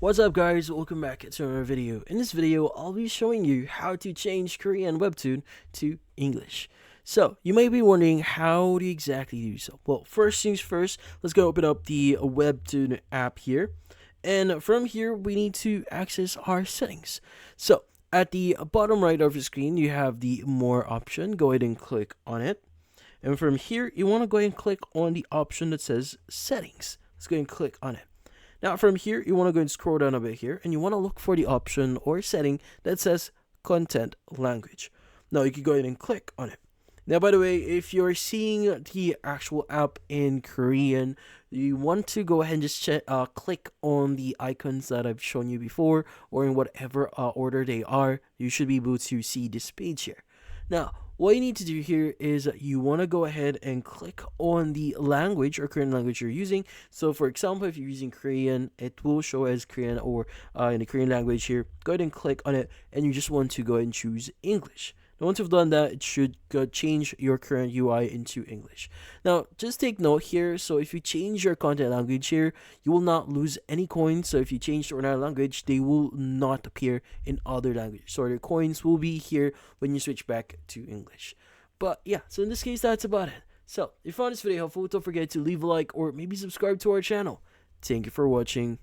What's up guys, welcome back to another video. In this video, I'll be showing you how to change Korean webtoon to English. So, you may be wondering how do you exactly do so? Well, first things first, let's go open up the WEBTOON app here. And from here, we need to access our settings. So, at the bottom right of your screen, you have the More option. Go ahead and click on it. And from here, you want to go ahead and click on the option that says Settings. Let's go ahead and click on it. Now from here, you want to go and scroll down a bit here and you want to look for the option or setting that says content language. Now you can go ahead and click on it. Now, by the way, if you're seeing the actual app in Korean, you want to go ahead and just click on the icons that I've shown you before, or in whatever order they are. You should be able to see this page here. Now, what you need to do here is you want to go ahead and click on the language or Korean language you're using. So for example, if you're using Korean, it will show as Korean, or in the Korean language here. Go ahead and click on it, and you just want to go ahead and choose English. Now, once you've done that, it should change your current UI into English. Now, just take note here. So if you change your content language here, you will not lose any coins. So if you change to another language, they will not appear in other languages. So the coins will be here when you switch back to English. But yeah, so in this case, that's about it. So if you found this video helpful, don't forget to leave a like or maybe subscribe to our channel. Thank you for watching.